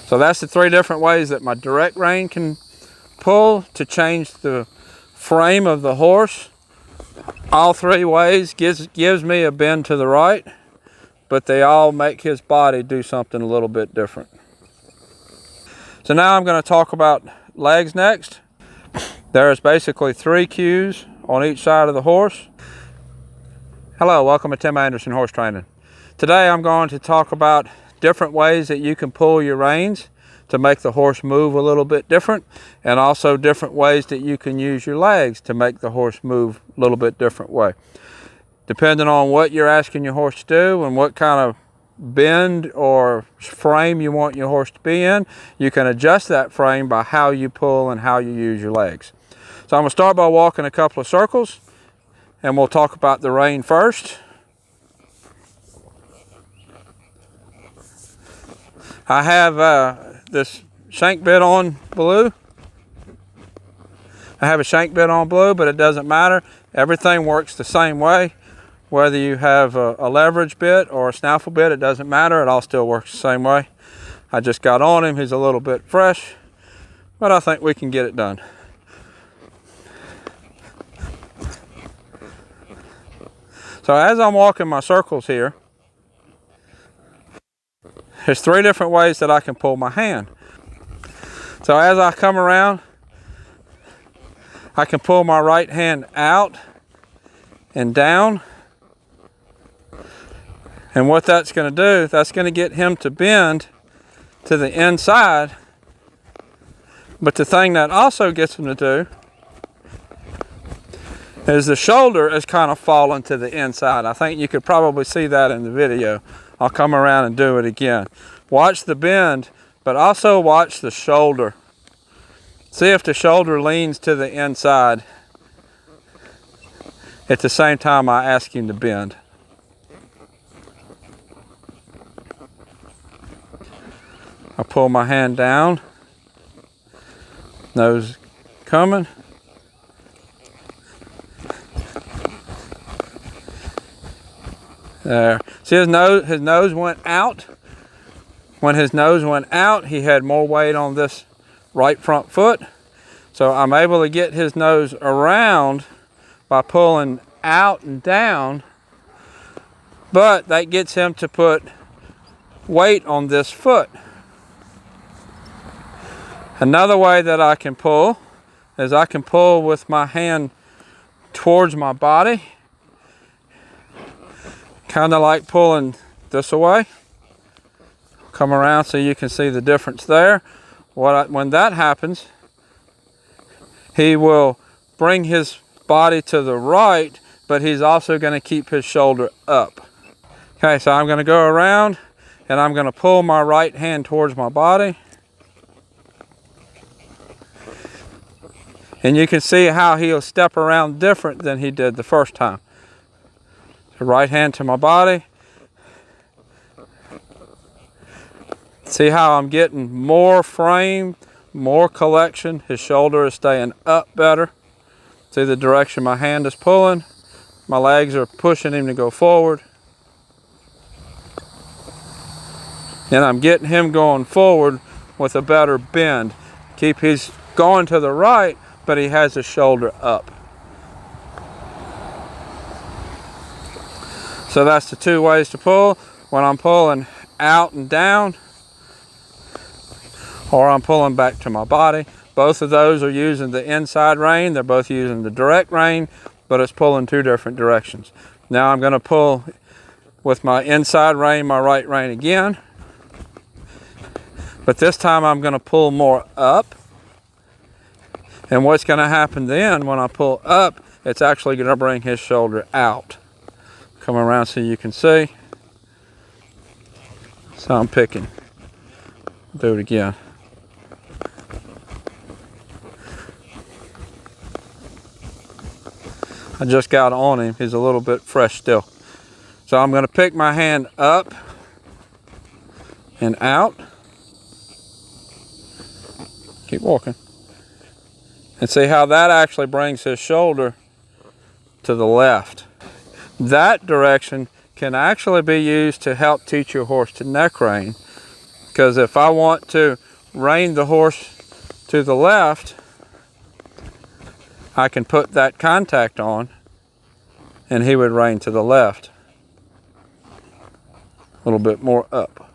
So that's the 3 different ways that my direct rein can pull to change the frame of the horse. All 3 ways gives me a bend to the right, but they all make his body do something a little bit different. So now I'm going to talk about legs next. There's basically 3 cues on each side of the horse. Hello, welcome to Tim Anderson Horse Training. Today I'm going to talk about different ways that you can pull your reins to make the horse move a little bit different, and also different ways that you can use your legs to make the horse move a little bit different way. Depending on what you're asking your horse to do and what kind of bend or frame you want your horse to be in, you can adjust that frame by how you pull and how you use your legs. So I'm going to start by walking a couple of circles, and we'll talk about the rein first. I have this shank bit on blue. I have a shank bit on blue, but it doesn't matter. Everything works the same way. Whether you have a leverage bit or a snaffle bit, it doesn't matter. It all still works the same way. I just got on him. He's a little bit fresh, but I think we can get it done. So as I'm walking my circles here, there's 3 different ways that I can pull my hand. So as I come around, I can pull my right hand out and down. And what that's going to do, that's going to get him to bend to the inside. But the thing that also gets him to do is the shoulder is kind of falling to the inside. I think you could probably see that in the video. I'll come around and do it again. Watch the bend, but also watch the shoulder. See if the shoulder leans to the inside at the same time I ask him to bend. I pull my hand down, nose coming. There. See his nose went out. When his nose went out, he had more weight on this right front foot. So I'm able to get his nose around by pulling out and down, but that gets him to put weight on this foot. Another way that I can pull is I can pull with my hand towards my body, kind of like pulling this away. Come around so you can see the difference there. When that happens, he will bring his body to the right, but he's also going to keep his shoulder up. Okay, so I'm going to go around and I'm going to pull my right hand towards my body. And you can see how he'll step around different than he did the first time. The right hand to my body. See how I'm getting more frame, more collection. His shoulder is staying up better. See the direction my hand is pulling. My legs are pushing him to go forward. And I'm getting him going forward with a better bend. He's going to the right, but he has his shoulder up. So that's the 2 ways to pull. When I'm pulling out and down, or I'm pulling back to my body. Both of those are using the inside rein. They're both using the direct rein, but it's pulling 2 different directions. Now I'm going to pull with my inside rein, my right rein again. But this time I'm going to pull more up. And what's going to happen then when I pull up, it's actually going to bring his shoulder out. Come around so you can see. So I'm picking. Do it again. I just got on him. He's a little bit fresh still. So I'm going to pick my hand up and out. Keep walking. And see how that actually brings his shoulder to the left. That direction can actually be used to help teach your horse to neck rein, Because if I want to rein the horse to the left, I can put that contact on and he would rein to the left. A little bit more up.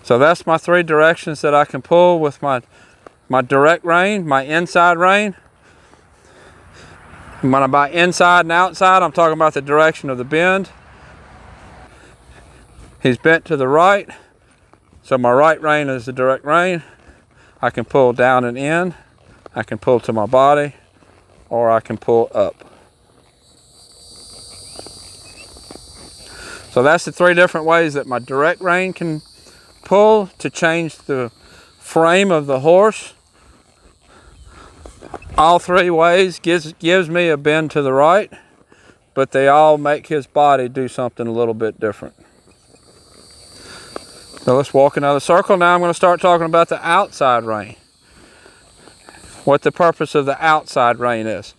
So that's my 3 directions that I can pull with my direct rein, my inside rein. And when I buy inside and outside, I'm talking about the direction of the bend. He's bent to the right, so my right rein is the direct rein. I can pull down and in, I can pull to my body, or I can pull up. So that's the 3 different ways that my direct rein can pull to change the frame of the horse. All 3 ways gives me a bend to the right, but they all make his body do something a little bit different. So let's walk another circle. Now I'm going to start talking about the outside rein. What the purpose of the outside rein is.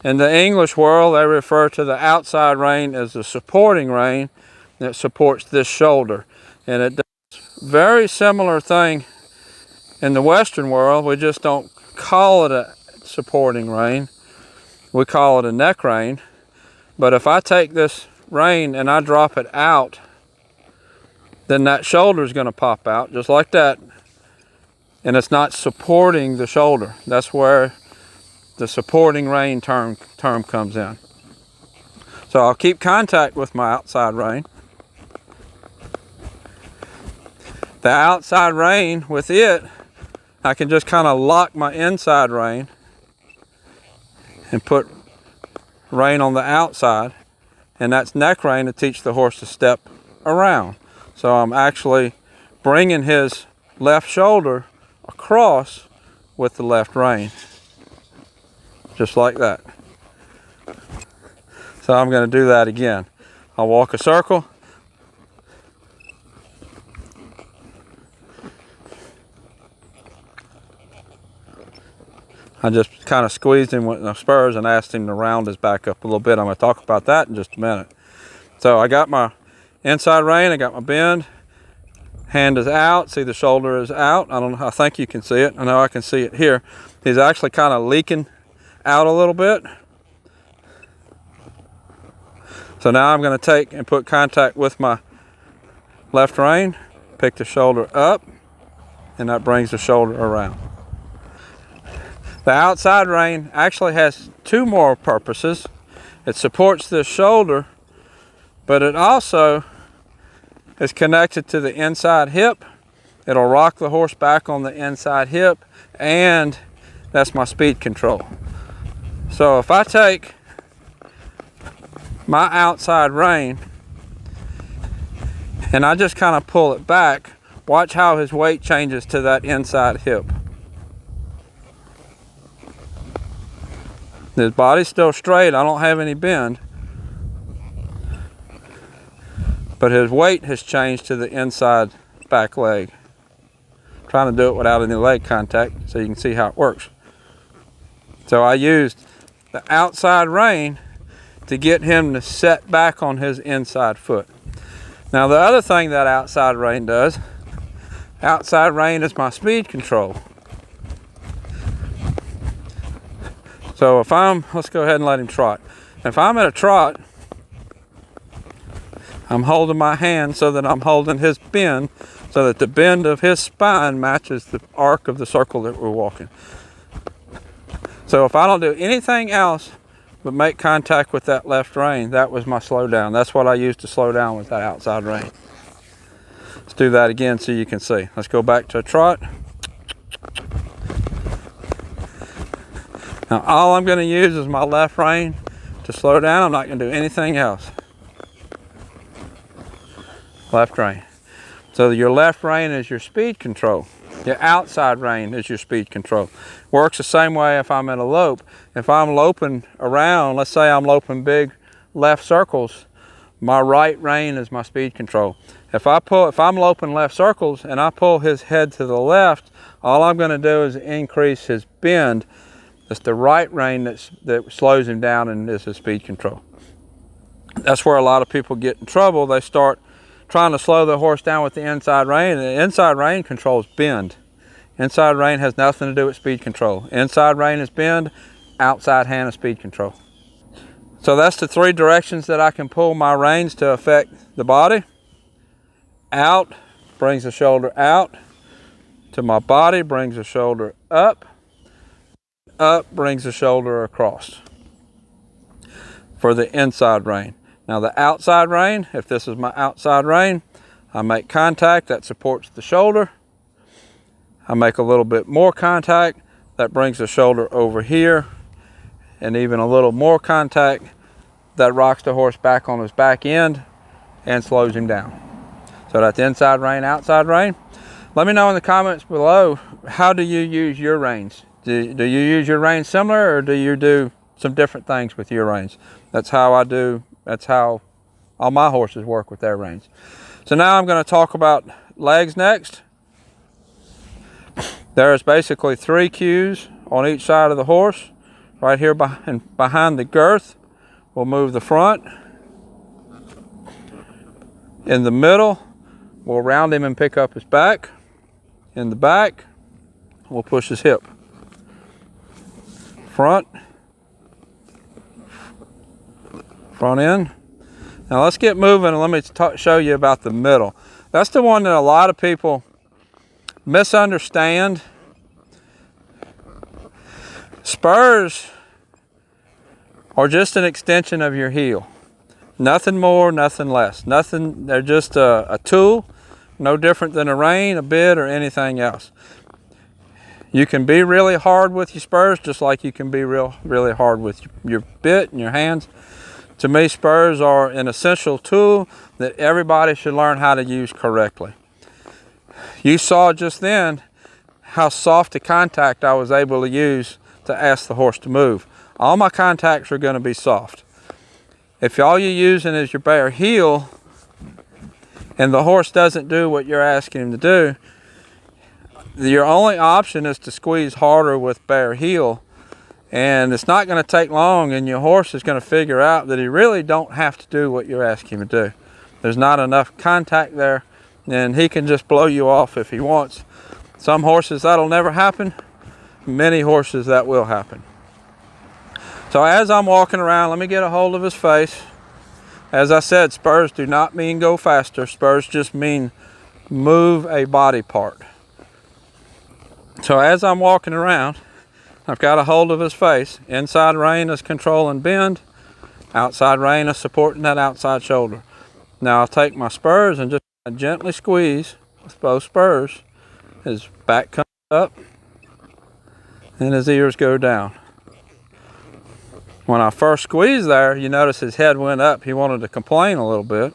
In the English world, they refer to the outside rein as the supporting rein that supports this shoulder. And it does a very similar thing in the Western world. We just don't call it a supporting rein. We call it a neck rein. But if I take this rein and I drop it out, then that shoulder is going to pop out just like that. And it's not supporting the shoulder. That's where the supporting rein term comes in. So I'll keep contact with my outside rein. The outside rein, with it, I can just kind of lock my inside rein and put rein on the outside, and that's neck rein to teach the horse to step around. So I'm actually bringing his left shoulder across with the left rein, just like that. So I'm going to do that again. I'll walk a circle. I just kind of squeezed him with the spurs and asked him to round his back up a little bit. I'm going to talk about that in just a minute. So I got my inside rein, I got my bend. Hand is out, see the shoulder is out. I think you can see it. I know I can see it here. He's actually kind of leaking out a little bit. So now I'm going to take and put contact with my left rein, pick the shoulder up, and that brings the shoulder around. The outside rein actually has 2 more purposes. It supports this shoulder, but it also is connected to the inside hip. It'll rock the horse back on the inside hip, and that's my speed control. So if I take my outside rein and I just kind of pull it back, watch how his weight changes to that inside hip. His body's still straight, I don't have any bend, but his weight has changed to the inside back leg. I'm trying to do it without any leg contact so you can see how it works. So I used the outside rein to get him to set back on his inside foot. Now the other thing that outside rein does, outside rein is my speed control. So if let's go ahead and let him trot. If I'm at a trot, I'm holding my hand so that I'm holding his bend, so that the bend of his spine matches the arc of the circle that we're walking. So if I don't do anything else but make contact with that left rein, that was my slow down. That's what I used to slow down with that outside rein. Let's do that again so you can see. Let's go back to a trot. Now all I'm going to use is my left rein to slow down. I'm not going to do anything else. Left rein. So your left rein is your speed control. Your outside rein is your speed control. Works the same way if I'm in a lope. If I'm loping around, let's say I'm loping big left circles, my right rein is my speed control. If I'm loping left circles and I pull his head to the left, all I'm going to do is increase his bend. It's the right rein that slows him down and is his speed control. That's where a lot of people get in trouble. They start trying to slow the horse down with the inside rein. The inside rein controls bend. Inside rein has nothing to do with speed control. Inside rein is bend, outside hand is speed control. So that's the 3 directions that I can pull my reins to affect the body. Out brings the shoulder out to my body, brings the shoulder up. Up brings the shoulder across for the inside rein. Now the outside rein, if this is my outside rein, I make contact that supports the shoulder. I make a little bit more contact that brings the shoulder over here, and even a little more contact that rocks the horse back on his back end and slows him down. So that's inside rein, outside rein. Let me know in the comments below, how do you use your reins? Do you use your reins similar, or do you do some different things with your reins? That's how I do. That's how all my horses work with their reins. So now I'm going to talk about legs next. There's basically 3 cues on each side of the horse. Right here behind the girth, we'll move the front. In the middle, we'll round him and pick up his back. In the back, we'll push his hip. Front in. Now let's get moving and let me show you about the middle. That's the one that a lot of people misunderstand. Spurs are just an extension of your heel. Nothing more, nothing less. Nothing, they're just a tool, no different than a rein, a bit, or anything else. You can be really hard with your spurs just like you can be really hard with your bit and your hands. To me, spurs are an essential tool that everybody should learn how to use correctly. You saw just then how soft a contact I was able to use to ask the horse to move. All my contacts are going to be soft. If all you're using is your bare heel and the horse doesn't do what you're asking him to do, your only option is to squeeze harder with bare heel, and it's not going to take long, and your horse is going to figure out that he really don't have to do what you're asking him to do. There's not enough contact there, and he can just blow you off if he wants. Some horses that'll never happen. Many horses that will happen. So as I'm walking around, let me get a hold of his face. As I said, spurs do not mean go faster. Spurs just mean move a body part. So as I'm walking around, I've got a hold of his face. Inside rein is control and bend. Outside rein is supporting that outside shoulder. Now I'll take my spurs and just gently squeeze with both spurs. His back comes up and his ears go down. When I first squeezed there, you notice his head went up. He wanted to complain a little bit.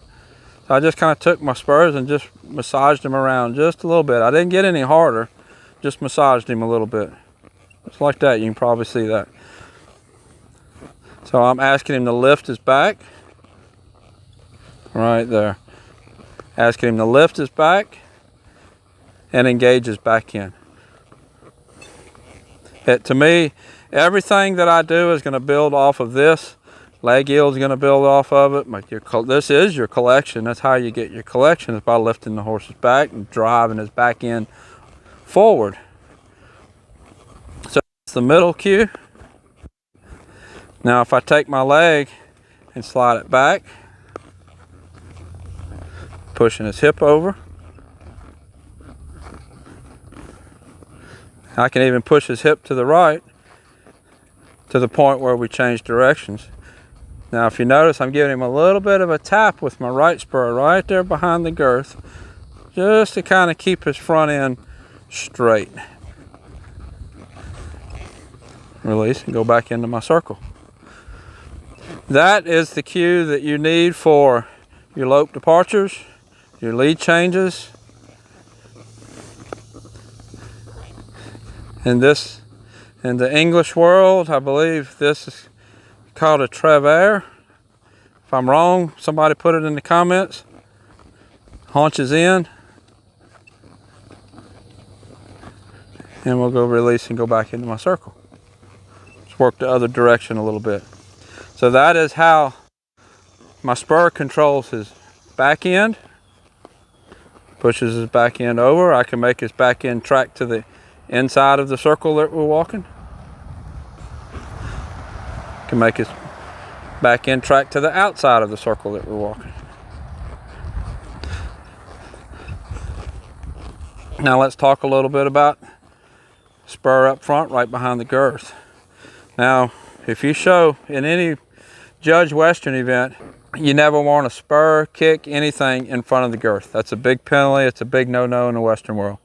So I just kind of took my spurs and just massaged him around just a little bit. I didn't get any harder, just massaged him a little bit. Just like that, you can probably see that. So I'm asking him to lift his back. Right there. Asking him to lift his back and engage his back end. To me, everything that I do is going to build off of this. Leg yield is going to build off of it. This is your collection. That's how you get your collection, is by lifting the horse's back and driving his back end forward. So that's the middle cue. Now if I take my leg and slide it back, pushing his hip over. I can even push his hip to the right to the point where we change directions. Now if you notice, I'm giving him a little bit of a tap with my right spur right there behind the girth, just to kind of keep his front end straight. Release and go back into my circle. That is the cue that you need for your lope departures, your lead changes. In the English world, I believe this is called a travers. If I'm wrong, somebody put it in the comments. Haunches in. And we'll go release and go back into my circle. Let's work the other direction a little bit. So that is how my spur controls his back end Pushes his back end over. I can make his back end track to the inside of the circle that we're walking. Can make his back end track to the outside of the circle that we're walking. Now let's talk a little bit about spur up front right behind the girth. Now, if you show in any Judge Western event, you never want to spur, kick, anything in front of the girth. That's a big penalty. It's a big no-no in the Western world.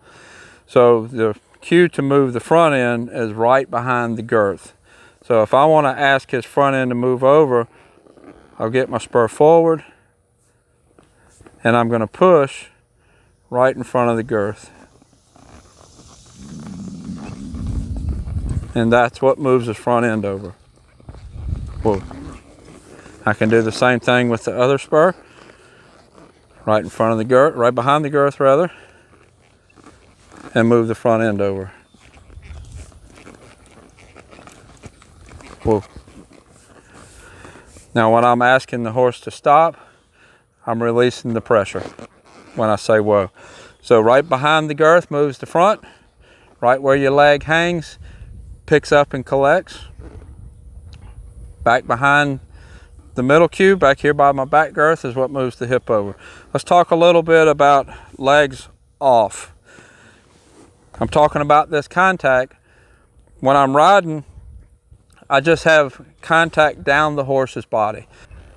So the cue to move the front end is right behind the girth. So if I want to ask his front end to move over, I'll get my spur forward and I'm going to push right in front of the girth. And that's what moves his front end over. Whoa. I can do the same thing with the other spur. Right in front of the girth, right behind the girth rather. And move the front end over. Whoa. Now when I'm asking the horse to stop, I'm releasing the pressure when I say whoa. So right behind the girth moves the front. Right where your leg hangs, picks up and collects. Back behind the middle cue, back here by my back girth, is what moves the hip over. Let's talk a little bit about legs off. I'm talking about this contact. When I'm riding, I just have contact down the horse's body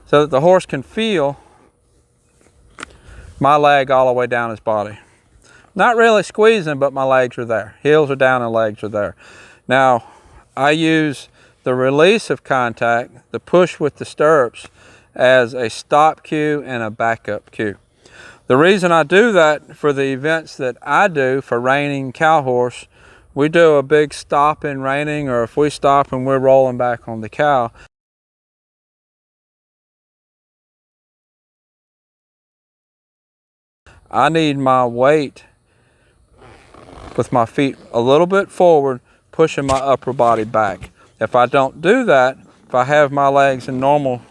so that the horse can feel my leg all the way down his body. Not really squeezing, but my legs are there. Heels are down and legs are there. Now, I use the release of contact, the push with the stirrups, as a stop cue and a backup cue. The reason I do that for the events that I do for reining cow horse, we do a big stop in reining, or if we stop and we're rolling back on the cow, I need my weight with my feet a little bit forward, pushing my upper body back. If I don't do that, if I have my legs in normal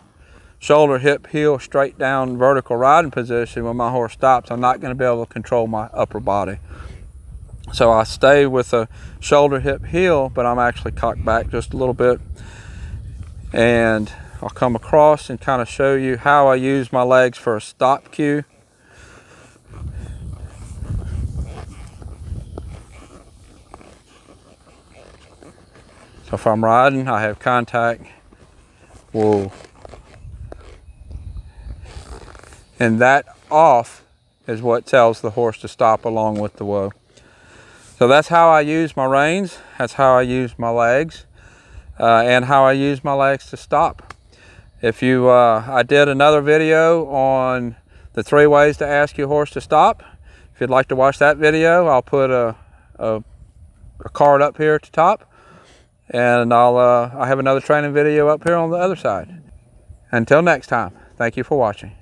shoulder, hip, heel, straight down vertical riding position, when my horse stops, I'm not going to be able to control my upper body. So I stay with a shoulder, hip, heel, but I'm actually cocked back just a little bit. And I'll come across and kind of show you how I use my legs for a stop cue. So if I'm riding, I have contact. Whoa. And that off is what tells the horse to stop along with the whoa. So that's how I use my reins. That's how I use my legs, and how I use my legs to stop. If you, I did another video on the 3 ways to ask your horse to stop. If you'd like to watch that video, I'll put a card up here at the top. And I have another training video up here on the other side. Until next time, thank you for watching.